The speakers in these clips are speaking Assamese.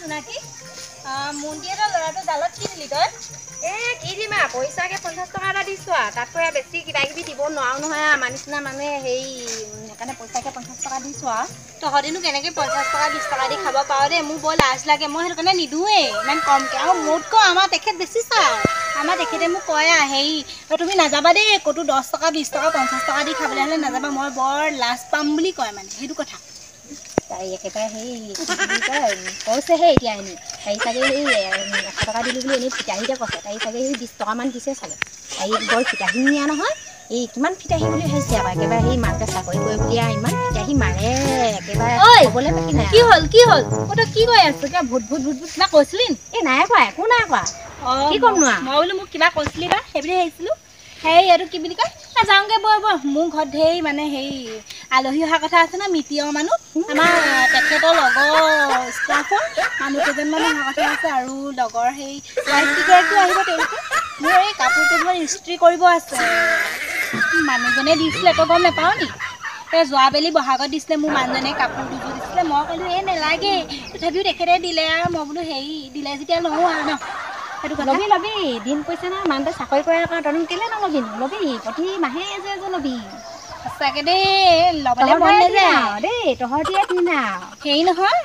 জোনাকী মন্দিৰৰ ল'ৰাটো জালত কি দিলি তই? কি দিম পইচাকে 50 টকা এটা দিছো তাতকৈ বেছি কিবা কিবি দিব নোৱাৰো নহয় আমাৰ নিচিনা মানে হেৰি সেইকাৰণে পইচাকে 50 টকা দিছো তহঁতিনো কেনেকে 50 টকা 20 টকা দি খাব পাৰ দেই মোৰ বৰ লাজ লাগে মই সেইটো কাৰণে নিদোঁৱেই ইমান কমকৈ আৰু মোতকৈ আমাৰ তেখেত বেছি চাই আমাৰ তেখেতে মোক কয় হেৰি তুমি নাযাবা দেই ক'তো 10 টকা 20 টকা 50 টকা দি খাবলৈ হ'লে নাযাবা মই বৰ লাজ পাম বুলি কয় মানে সেইটো কথা তাই একেবাৰে সেই কৈছেহে এতিয়া এনেই তাই চাগে সেই 100 টকা দিলোঁ বুলি এনেই ফিতাহীতে কৈছে তাই চাগে সেই 20 টকামান দিছে চাগে তাই বৰ ফিতাহী নিয়া নহয় এই কিমান ফিতাহী বুলি ভাবিছে আকৌ একেবাৰে সেই মানুহটোৱে চাকৰি কৰে বুলি ইমান ফিতাহী মাৰে একেবাৰে ক'বলৈ বাকী নাই কি হ'ল তই কি কৈ আছ কিবা ভূত কিবা কৈছিলি নাই কোৱা একো নাই কোৱা কি ক'ম নো মই বোলো মোক কিবা কৈছিলি বা সেইবুলি ভাবিছিলোঁ সেই এইটো কি বুলি কয় যাওঁগৈ বৈ মোৰ ঘৰত ধেৰ মানে হেৰি আলহী অহা কথা আছে ন মিতিৰৰ মানুহ আমাৰ তেখেতৰ লগৰ ষ্টাফৰ মানুহ কেইজনমান অহা কথা আছে আৰু লগৰ সেই ৱাইফকেইগৰাকীও আহিব তেওঁলোকে মোৰ এই কাপোৰ কেইযোৰ ইস্ত্ৰি কৰিব আছে মানুহজনে দিছিলে তই গম নাপাওঁ নি যোৱাবেলি বহাগত দিছিলে মোৰ মানুহজনে কাপোৰ দুযোৰ দিছিলে মই ক'লোঁ নেলাগে তথাপিও তেখেতে দিলে আৰু মই বোলো হেৰি দিলে যেতিয়া লওঁ আৰু ন সেইটো কথা লবি দিন পইচা নহয় মানুহটোৱে চাকৰি কৰে আকৌ তই কেলে নলবি লবি প্ৰতি মাহে এযোৰ লবি সঁচাকে দেই ল'বলৈ মন নাযায় দেই তহঁতিয়ে দিন হেৰি নহয়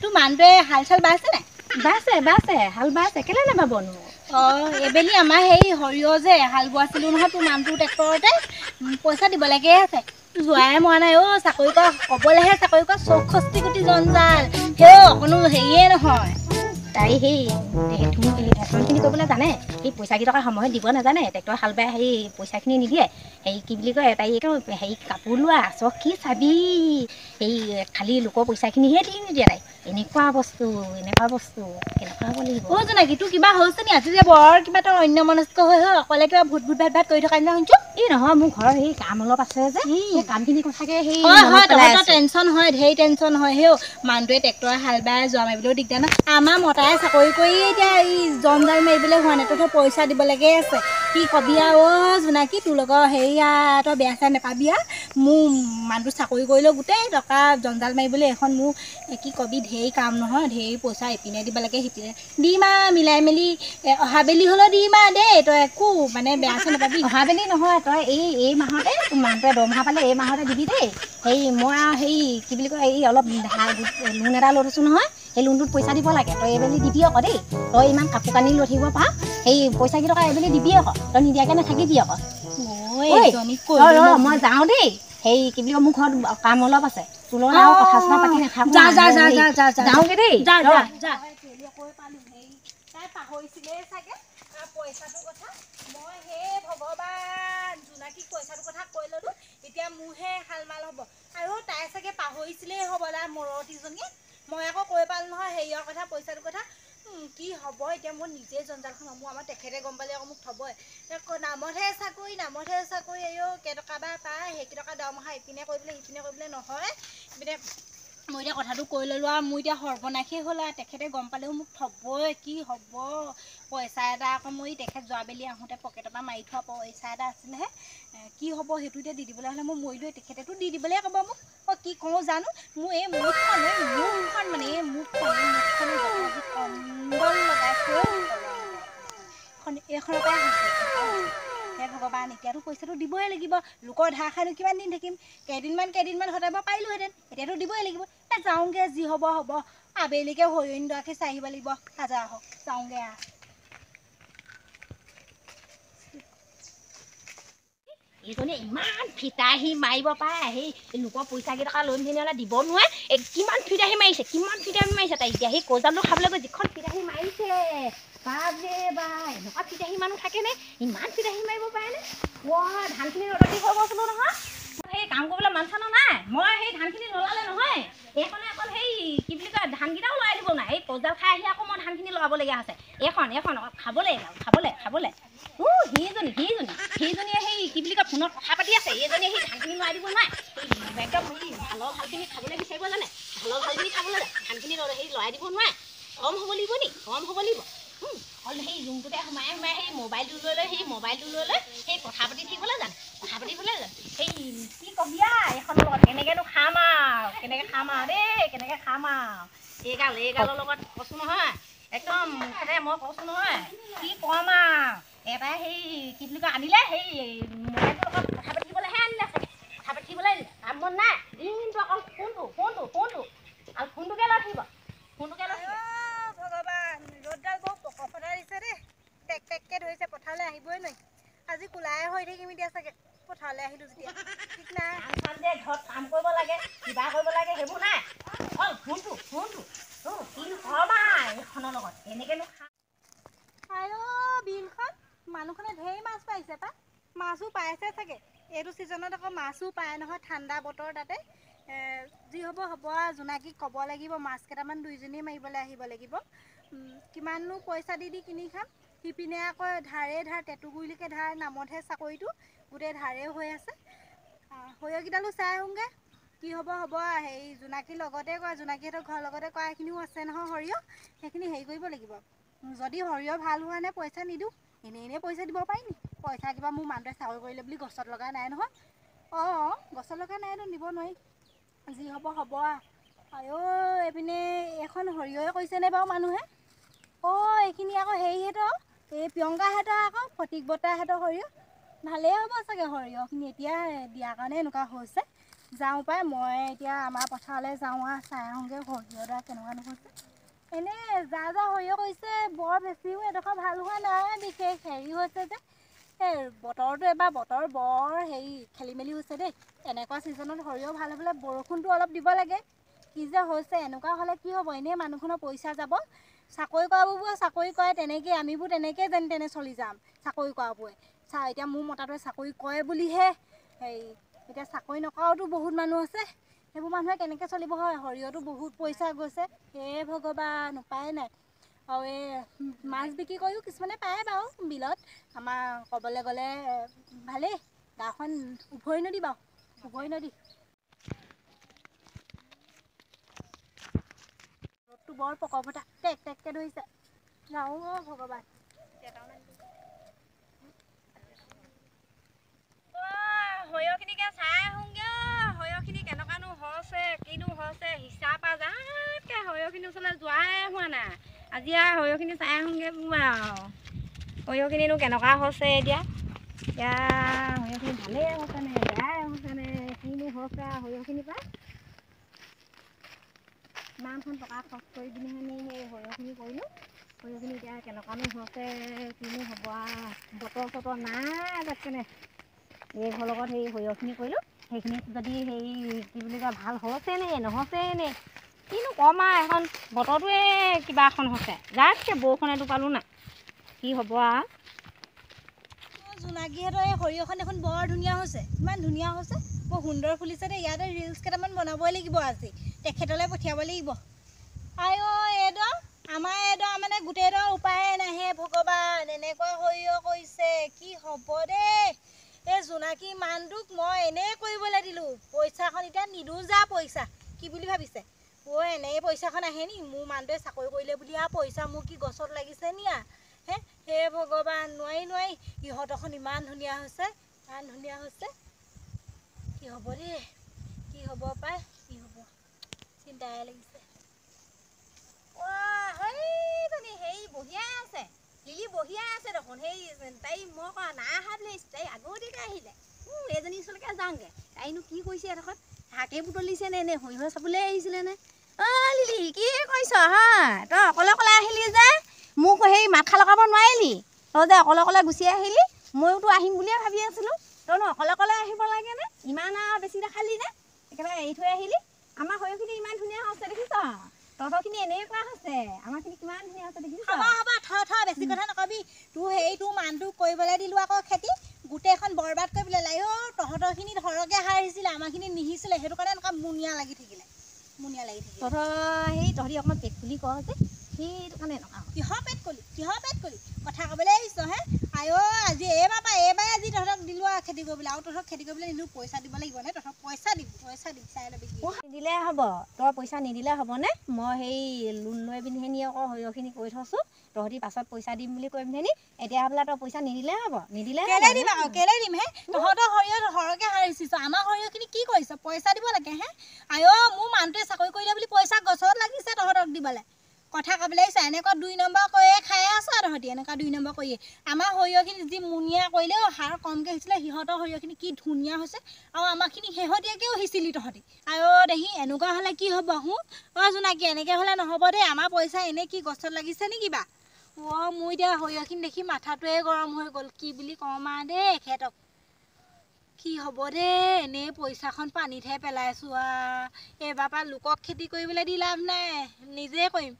তোৰ মানুহটোৱে হাল চাল বাইছে নাই বাইছে হাল বাইছে কেলে নাবাবনো এইবেলি আমাৰ সেই সৰিয়হ যে হাল বোৱাছিলোঁ নহয় তোৰ মানুহটোৰ ট্ৰেক্টৰতে পইচা দিবলৈকে আছে যোৱাই মৰা নাই চাকৰি কৰা ক'বলৈহে চাকৰি কৰা 64 কোটি জঞ্জাল অকণো হেৰিয়ে নহয় তাই সেই খিনি কৰিবলৈ জানে সেই পইচাকেইটকা সময়ত দিব নাজানে ট্ৰেক্টৰ হাল বাই হেৰি পইচাখিনি নিদিয়ে হেৰি কি বুলি কয় তাই হেৰি কাপোৰ লোৱা চখ কি চাবি এই খালি লোকৰ পইচাখিনিহে দি নিদিয়ে তাই এনেকুৱা বস্তু কেনেকুৱা হ'ব লাগিব জোনাকী তোৰ কিবা হৈছে নি আজি যে বৰ কিবা তই অন্যমনস্ক হৈ অকলে কিবা ভূত ভাত কৰি থকা নিচিনা শুনিছোঁ নহয় মোৰ ঘৰৰ সেই কাম অলপ আছে যে সেই কামখিনি কথাকে সেই তহঁতৰ টেনচন হয় ঢেৰ টেনচন হয় মানুহটোৱে ট্ৰেক্টৰে হাল বাই যোৱা মাৰিবলৈও দিগদাৰ নহয় আমাৰ মতাই চাকৰি কৰি এতিয়া এই জঞ্জাল মাৰিবলৈ হোৱা নাই তই পইচা দিবলৈকে আছে কি কবি আৰু জোনাকী তোৰ লগৰ হেৰিয়া তই বেয়া চাই নাপাবি মোৰ মানুহটো চাকৰি কৰিলেও গোটেই টকা জঞ্জাল মাৰিবলৈ এখন মোৰ কি কবি ঢেৰ কাম নহয় ঢেৰ পইচা ইপিনে দিব লাগে সিপিনে দিম মিলাই মেলি অহাবেলি হ'লেও দিম দেই তই একো মানে বেয়া চেয়া নাপাবি অহাবেলি নহয় তই এই মাহতে তোৰ মানুহটোৱে দৰমহা পালে এই মাহতে দিবি দেই হেৰি মই হেৰি কি বুলি কয় এই অলপ লোন এটা লৈ থৈছোঁ নহয় সেই লোনটোত পইচা দিব লাগে তই এইবেলি দিবি আকৌ দেই তই ইমান কাপোৰ কানি লৈ থাকিব পাৰ সেই পইচাকেইটকা এইবেলি দিবি আকৌ তই নিদিয়াকৈ নাথাকিবি আকৌ মই যাওঁ দেই সেই কি বুলি কয় মোৰ ঘৰত কাম অলপ আছে তোৰ লগত আৰু কথা চথা পাতি নাথাকোঁ যাওঁগৈ দেই তাই পাহৰিছিলেই চাগে পইচাটোৰ কথা মই সেই ভগৱান জোনাকীক পইচাটোৰ কথা কৈ ল'লোঁ এতিয়া মোৰহে হালমাল হ'ব আৰু তাই চাগে পাহৰিছিলেই হ'ব তাই মৰতিজনীয়ে মই আকৌ কৈ পালোঁ নহয় হেৰিয়ৰ কথা পইচাটোৰ কথা কি হ'ব এতিয়া মই নিজে জঞ্জালখন মোৰ আমাৰ তেখেতে গম পালে আকৌ মোক থ'বই নামতহে চাকৰি কেইটকা বা পায় সেইকেইটকা দৰমহা ইপিনে কৰিবলৈ নহয় ইপিনে মই এতিয়া কথাটো কৈ ল'লোঁ আৰু মোৰ এতিয়া সৰ্বনাশেই হ'ল আৰু তেখেতে গম পালেও মোক থ'বই কি হ'ব পইচা এটা আকৌ মই তেখেত যোৱাবেলি আহোঁতে পকেটৰ পৰা মাৰি থোৱা পইচা এটা আছিলেহে কি হ'ব সেইটো এতিয়া দি দিবলৈ হ'লে মই মৰিলোৱে তেখেতেতো দি দিবলৈ ক'ব মোক কি কওঁ জানো মোৰ এই মুখখন মানে এই মুখখন কণ্ডল লগাইছোঁ এইখনৰ পৰাই হৈছে হে ভগৱান এতিয়াতো পইচাটো দিবই লাগিব লোকৰ ধাৰ খাইনো কিমান দিন থাকিম কেইদিনমান সটাব পাৰিলোহেঁতেন এতিয়াতো দিবই লাগিব যাওঁগৈ যি হ'ব আবেলিকে সৰিয়হডৰাকে চাই আহিব লাগিব হাজাৰ হওক যাওঁগৈ এইজনীয়ে ইমান ফিতাহী মাৰিব পাৰে সেই লোকৰ পইচাকেইটকা লৈ মেলি দিব নোৱাৰে কিমান ফিতাহী মাৰিছে তাই এতিয়া সেই কজালটো খাবলৈ গৈ যিখন ফিতাহী মাৰিছে এনেকুৱা ফিতাহী মানুহ থাকেনে ইমান ফিতাহী মাৰিব পাৰেনে ধানখিনি ৰ'দত দি থৈ গৈছিলোঁ নহয় সেই কাম কৰিবলৈ মান চানো নাই মই সেই ধানখিনি নলালে নহয় এইখনে অকল সেই কি বুলি কয় ধানকেইটাও লৰাই দিব নাই এই কজাল খাই আহি আকৌ মই ধানখিনি লৰাবলগীয়া হৈছে এইখন খাবলৈ সিজনীয়ে সেই কি বুলি কয় ফোনত কথা পাতি আছে এইজনীয়ে সেই ধানখিনি লৰাই দিব নোৱাৰে একদম সেই ভালৰ ভালখিনি খাবলৈ বিচাৰিব জানে ভালৰ ভালখিনি খাবলৈ ধানখিনি সেই লৰাই দিব নোৱাৰে কম হ'ব লাগিব সেই ৰুমটোতে সোমাই সেই মোবাইলটো লৈ সেই কথা পাতি থাকিবলৈ জানে সেই কি কবি এইখনৰ লগত কেনেকৈ খাম আৰু দেই এইগালৰ লগত কৈছো নহয় একদম মুখতে মই কৈছো নহয় কি কম আৰু এটাই সেই কি বুলি কয় আনিলে সেই মোবাইলটোৰ লগত কথা পাতিবলৈহে আনিলে চাগে কথা পাতিবলৈ কাম বন নাই দিনটো অকল ফোনটো আৰু ফোনটোকে লৈ থাকিব ভগৱান ৰ'দডাল বৰ পকপটা দিছে দেই টেককে ধৰিছে পথাৰলৈ আহিবই নোৱাৰি আজি কোলাই হৈ থাকিম এতিয়া চাগে পথাৰলৈ আহিলোঁ যেতিয়া ঠিক নাই ঘৰত কাম কৰিব লাগে কিবা কৰিব লাগে সেইবোৰ নাই অকল ফোনটো কিনো কম এইখনৰ লগত এনেকেনো বিলখন মানুহখনে ঢেৰ মাছ পাইছে পা মাছো পাইছে চাগে এইটো ছিজনত আকৌ মাছো পায় নহয় ঠাণ্ডা বতৰ তাতে যি হ'ব হ'ব আৰু জোনাকীক ক'ব লাগিব মাছ কেইটামান দুইজনীয়ে মাৰিবলৈ আহিব লাগিব কিমাননো পইচা দি কিনি খাম সিপিনে আকৌ ধাৰ টেটুগুৰিলৈকে ধাৰ নামতহে চাকৰিটো গোটেই ধাৰে হৈ আছে সৰিয়হকেইডালো চাই আহোঁগৈ কি হ'ব হেৰি জোনাকীৰ লগতে কৰা জোনাকীহঁতৰ ঘৰৰ লগতে কৰা এইখিনিও আছে নহয় সৰিয়হ সেইখিনি হেৰি কৰিব লাগিব যদি সৰিয়হ ভাল হোৱা নে পইচা নিদিওঁ এনেই পইচা দিব পাৰিম নি পইচা কিবা মোৰ মানুহটোৱে চাকৰি কৰিলে বুলি গছত লগা নাই নহয় গছত লগা নাইতো নিব নোৱাৰি যি হ'ব এইপিনে এখন সৰিয়হে কৰিছেনে বাৰু মানুহে এইখিনি আকৌ হেৰিহঁতৰ এই প্ৰিয়ংকাহঁতৰ আকৌ ফটিক বৰ্তাহঁতৰ সৰিয়হ ভালেই হ'ব চাগে সৰিয়হখিনি এতিয়া দিয়াৰ কাৰণে এনেকুৱা হৈছে যাওঁ পাই মই এতিয়া আমাৰ পথাৰলৈ যাওঁ আৰু চাই আহোঁগৈ সৰিয়হডৰা কেনেকুৱানো হৈছে এনেই যা সৰিয়হ কৰিছে বৰ বেছিও এডোখৰ ভাল হোৱা নাই বিশেষ হেৰি হৈছে যে এই বতৰটো এবাৰ বতৰ বৰ হেৰি খেলি মেলি হৈছে দেই এনেকুৱা ছিজনত সৰিয়হ ভাল হ'বলৈ বৰষুণটো অলপ দিব লাগে কি যে হৈছে এনেকুৱা হ'লে কি হ'ব এনেই মানুহখনৰ পইচা যাব চাকৰি কৰাবোৰে চাকৰি কৰে তেনেকৈ আমিবোৰ তেনেকৈ যেন তেনে চলি যাম চাকৰি কৰাবোৰে এতিয়া মোৰ মতাটোৱে চাকৰি কৰে বুলিহে হেৰি এতিয়া চাকৰি নকৰাওতো বহুত মানুহ আছে সেইবোৰ মানুহে কেনেকৈ চলিব হয় সৰিয়হটো বহুত পইচা গৈছে হে ভগৱান উপায় নাই আৰু এই মাছ বিক্ৰী কৰিও কিছুমানে পায় বাৰু বিলত আমাৰ ক'বলৈ গ'লে ভালেই গাঁওখন উভৈ নদী ৰ'দটো বৰ পকপটা টেককে ধৰিছে যাওঁ ভগৱান সৰিয়হখিনিকে চাই আহোঁগৈ সৰিয়হখিনি কেনেকুৱানো হৈছে কিনো হৈছে হিচাপ যাতকৈ সৰিয়হখিনি ওচৰলৈ যোৱাই হোৱা নাই আজি আৰু সৰিয়হখিনি চাই আহোঁগৈ আৰু সৰিয়হখিনিনো কেনেকুৱা হৈছে এতিয়া সৰিয়হখিনি ভালেই হৈছেনে বেয়াই হৈছেনে কিনো হৈছে সৰিয়হখিনি পাই ইমানখন টকা খৰচ কৰি পিনি সেই সৰিয়হখিনি কৰিলোঁ সৰিয়হখিনি এতিয়া কেনেকুৱানো হৈছে কিনো হ'ব বতৰ নাই যেনে এই ঘৰ লগত সেই সৰিয়হখিনি কৰিলোঁ সেইখিনি যদি হেৰি কি বুলি কয় ভাল হৈছেনে নহৈছেনে কিনো কম এখন বতৰটোৱে কিবা এখন হৈছে যাতকৈ বৰষুণ এটোপালো নাই কি হ'ব জোনাকীহঁতৰ এই সৰিয়হখন দেখোন বৰ ধুনীয়া হৈছে ইমান ধুনীয়া হৈছে বৰ সুন্দৰ ফুলিছে দেই ইয়াতে ৰিলচ কেইটামান বনাবই লাগিব আজি তেখেতলৈ পঠিয়াব লাগিব আমাৰ মানে গোটেইডৰ উপায়ে নাহে ভগৱান এনেকুৱা সৰিয়হ কৰিছে কি হ'ব দেই এই জোনাকী মানুহটোক মই এনেই কৰিবলৈ দিলোঁ পইচাখন এতিয়া নিদিওঁ যা পইচা কি বুলি ভাবিছে এনেই পইচাখন আহে নি মোৰ মানুহটোৱে চাকৰি কৰিলে বুলি পইচা মোৰ কি গছত লাগিছে নি হে ভগৱান নোৱাৰি ইহঁতখন ইমান ধুনীয়া হৈছে কি হ'ব দেই কি হ'ব পাই কি হ'ব চিন্তাই লাগিছে হেৰি বহিয়াই আছে লিলি বহিয়াই আছে দেখোন সেই তাই মই কোৱা নাই অহা বুলি তাই আগতীয়াকৈ আহিলে এইজনী ওচৰলৈকে যাওঁগৈ তাইনো কি কৰিছে এডোখৰত শাকে বুটলিছে নে সৰিয়হ চাবলৈ আহিছিলে নে লিলি কি কৰিছ তই অকলে আহিলি যে মোক সেই মাথা লগাব নোৱাৰিলি তই যে অকলে গুচি আহিলি ময়োতো আহিম বুলিয়ে ভাবি আছিলোঁ তইনো অকলে আহিব লাগেনে ইমান আৰু বেছি দেখালি নে একেবাৰে এৰি থৈ আহিলি আমাৰ সৰিয়হখিনি ইমান ধুনীয়া হৈছে দেখিছ তহঁতৰখিনি এনেকুৱা হৈছে আমাৰখিনি কিমান ধুনীয়া হৈছে দেখিছ বেছি কথা নকবি তোৰ মানুহটোক কৰিবলৈ দিলোঁ আকৌ খেতি গোটেইখন বৰবাদ কৰি পেলালে তহঁতৰখিনি সৰহকৈ হাৰিছিলে আমাৰখিনি নিহিছিলে সেইটো কাৰণে এনেকুৱা মুনীয়া লাগি থাকিলে তহঁতি অকণমান পেট খুলি কৰ যে সেইটো কাৰণে এনেকুৱা কিহৰ পেট কলি কথা ক'বলৈ আহিছ হে আইও আজি এইবাৰ আজি তহঁতক দিলো আৰু খেতি কৰিবলৈ আৰু তহঁতক খেতি কৰিবলৈ নিদিলোঁ পইচা দিব লাগিব নে তহঁতক পইচা দিম চাই ল'বি নিদিলে হ'ব তই পইচা নিদিলে হ'বনে মই সেই লোন লৈ পিনি আকৌ সৰিয়হখিনি কৰি থৈছোঁ তহঁতি পাছত পইচা দিম বুলি কৈ পিনি এতিয়া বোলে তই পইচা নিদিলে হ'ব নিদিলে কেলে দিম আকৌ কেলে দিম হে তহঁতৰ সৰিয়হ সৰহকৈ হাৰিছিছ আমাৰ সৰিয়হখিনি কি কৰিছ পইচা দিব লাগে হে আইও মোৰ মানুহটোৱে চাকৰি কৰিলে বুলি পইচা গছত লাগিছে তহঁতক দিবলৈ কথা ক'বলৈ আহিছে এনেকুৱা 2 নম্বৰ কৰিয়ে খাই আছ তহঁতি এনেকুৱা 2 নম্বৰ কৰিয়ে আমাৰ সৰিয়হখিনি যি মুনিয়া কৰিলেও সাৰ কমকৈ হৈছিলে সিহঁতৰ সৰিয়হখিনি কি ধুনীয়া হৈছে আৰু আমাৰখিনি শেহতীয়াকৈও সিঁচিলি তহঁতি আইও দেহি এনেকুৱা হ'লে কি হ'ব জোনাকী এনেকৈ হ'লে নহ'ব দেই আমাৰ পইচা এনেই কি গছত লাগিছে নে কিবা মোৰ এতিয়া সৰিয়হখিনি দেখি মাথাটোৱে গৰম হৈ গ'ল কি বুলি ক'ম আৰু দেই এখেতক কি হ'ব দেই এনেই পইচাখন পানীতহে পেলাইছোঁ এইবাৰ পৰা লোকক খেতি কৰিবলৈ দি লাভ নাই নিজে কৰিম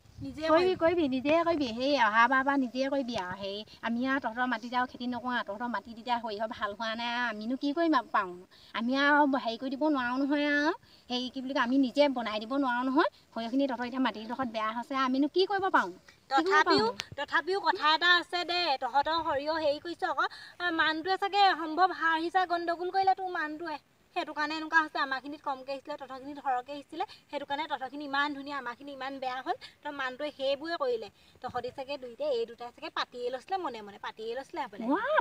কৰিবি নিজে কৰিবি সেই অহাবাৰ পৰা নিজে কৰিবি আৰু সেই আমি আৰু তহঁতৰ মাটিত আৰু খেতি নকৰোঁ আৰু তহঁতৰ মাটি তেতিয়া সৰিয়হ ভাল হোৱা নাই আমিনো কি কৰিম পাওঁ আমি আৰু হেৰি কৰি দিব নোৱাৰোঁ নহয় আৰু সেই কি বুলি কয় আমি নিজে বনাই দিব নোৱাৰোঁ নহয় সৰিয়হখিনি তহঁতৰ এতিয়া মাটিডোখৰত বেয়া হৈছে আমিনো কি কৰিব পাৰোঁ তথাপিও কথা এটা আছে দে তহঁতৰ সৰিয়হ হেৰি কৰিছ আকৌ মানুহটোৱে চাগে সম্ভৱ সাৰ সিঁচা গণ্ডগোল কৰিলে তোৰ মানুহটোৱে সেইটো কাৰণে এনেকুৱা হৈছে আমাৰখিনিত কমকৈ আহিছিলে তহঁতৰখিনিত সৰহকৈ আহিছিলে সেইটো কাৰণে তহঁতৰখিনি ইমান ধুনীয়া আমাৰখিনি ইমান বেয়া হ'ল তই মানুহটোৱে সেইবোৰে কৰিলে তহঁতি চাগে এই দুটাই চাগে পাতিয়ে লৈছিলে মনে পাতিয়ে লৈছিলে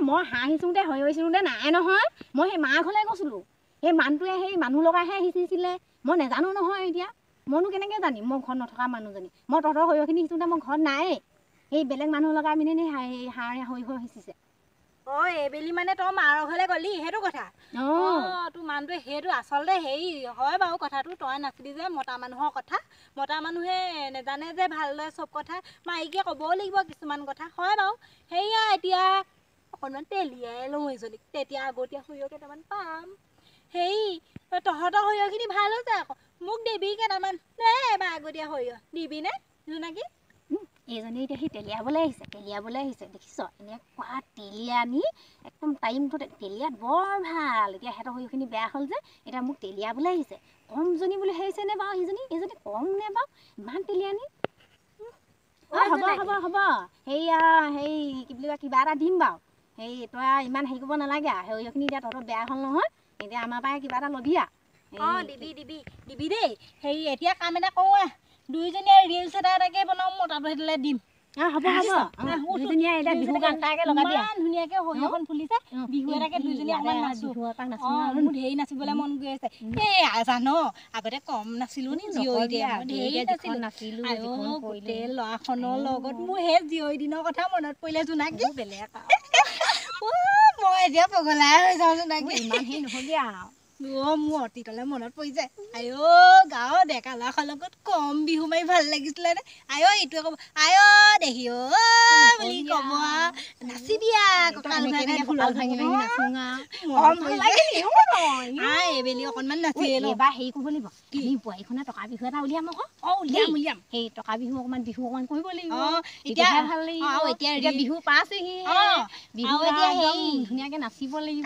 মই হাঁহ সিঁচোতে সৰিয়হ সিঁচোতে নাই নহয় মই সেই মাৰ ঘৰলৈ গৈছিলোঁ সেই মানুহটোৱে সেই মানুহ লগাইহে সিঁচিছিলে মই নাজানো নহয় এতিয়া মইনো কেনেকৈ জানিম মই ঘৰত নথকা মানুহজনী মই তহঁতৰ সৰিয়হখিনি সিঁচোতে মই ঘৰত নায়েই সেই বেলেগ মানুহ লগাই পিনে সাৰ সৰিয়হ সিঁচিছে এইবেলি মানে তই মাৰৰ ঘৰলৈ গ'লি সেইটো কথা তোৰ মানুহটোৱে সেইটো আচলতে হেৰি হয় বাৰু কথাটো তই নাছিলি যে মতা মানুহৰ কথা মতা মানুহে নেজানে যে ভালদৰে চব কথা মাইকীয়ে ক'বও লাগিব কিছুমান কথা হয় বাৰু সেয়া এতিয়া অকণমান তেলিয়াই লওঁ এজনীক তেতিয়া আগতীয়া সৰিয়হ কেইটামান পাম হেৰি তহঁতৰ সৰিয়হখিনি ভাল হৈছে আকৌ মোক দিবি কেইটামান দেই এবাৰ আগতীয়া সৰিয়হ দিবিনে জোনাকী এইজনী এতিয়া সি তেলিয়াবলৈ আহিছে দেখিছ এনেকুৱা তেলিয়ানি একদম টাইমটো তেলিয়াত বৰ ভাল এতিয়া সিহঁতৰ সৰিয়হখিনি বেয়া হ'ল যে এতিয়া মোক তেলিয়াবলৈ আহিছে কমজনী বুলি ভাবিছে নে বাৰু এইজনী কম নে বাৰু ইমান তেলিয়ানি হ'ব সেয়া সেই কি বুলি কয় কিবা এটা দিম বাৰু সেই তই ইমান হেৰি কৰিব নালাগে আৰু সৰিয়হখিনি এতিয়া তহঁতৰ বেয়া হ'ল নহয় এতিয়া আমাৰ পৰাই কিবা এটা ল'বি দিবি দেই হেৰি এতিয়া কাম এটা কৰোঁ দুইজনীয়ে ৰিলছ এটাকে বনাওঁ মই তাতো সেইটোলৈ দিম ধুনীয়াকে সৰিয়হখন ফুলিছে বিহু এটাকে দুইজনীয়ে অকণমান নাচো মোৰ ধেৰ নাচিবলৈ মন গৈ আছে জান আগতে কম নাছিলো নি গোটেই ল'ৰাখনৰ লগত মোৰ সেই জীয়ৰী দিনৰ কথা মনত পৰিলে জোনাকী বেলেগ মই এতিয়া পগলাই হৈ যাওঁ জোনাকী ইমান হেৰি নহ'বি আৰু মোৰ অতীতলৈ মনত পৰি যায় গাঁৱৰ ডেকা ল'ৰাৰ লগত কম বিহু মাৰি ভাল লাগিছিলে নে ইটোৱে ক'ব দেহি বুলি ক'ব নাচিবি এইবেলি অকণমান নাচি এবাৰ হেৰি কৰিব লাগিব বোৱাৰীখনে টকা বিহু এটা উলিয়াম আকৌ উলিয়াম সেই টকা বিহু অকণমান কৰিব লাগিব এতিয়া ভাল লাগিব এতিয়া বিহু পাইছেহি বিহু এতিয়া ধুনীয়াকে নাচিব লাগিব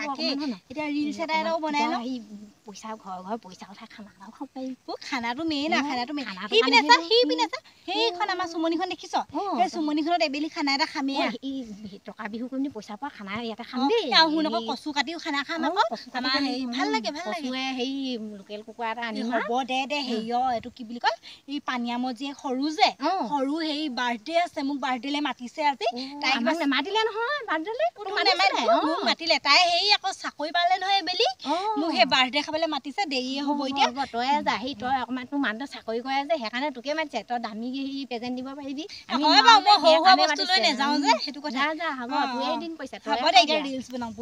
এতিয়া ৰিলছ এটাও বনাই লওঁ পইচা ঘৰ পইচা উঠাই খানা এটাও খাব পাৰিম খানাটো মেইন সেইখন আমাৰ চুমনিখন দেখিছ সেই চুমনিখনত এবেলি খানা এটা খামেই টকা বিহু কৰিম পইচা পোৱা খানা ইয়াতে খাম দেই কচু কাটিও খানা খাম আকৌ আমাৰ হেৰি ভাল লাগে হেৰি লোকেল কুকুৰা এটা আনিম হ'ব দে এইটো কি বুলি কয় এই পানীয়ামৰ জীয়েক সৰু যে সৰু হেৰি বাৰ্থডে আছে মোক বাৰ্থডেলে মাতিছে আজি তাইক নামাতিলে নহয় মোক মাতিলে তাই হেৰি আকৌ চাকৰি পালে নহয় এবেলি মোক সেই বাৰ্থডে খাবলৈ মাতিছে দেৰিয়ে হ'ব এতিয়া তই যা তই অকণমান তোৰ মানুহটো চাকৰি কৰে যে সেইকাৰণে তোকে মাতিছে তই দামী প্ৰেজেণ্ট দিব পাৰিবি বস্তু লৈ নাযাওঁ যে সেইটো কথা হ'ব তোৰ এদিন পইচা ৰিলছ বনাওঁ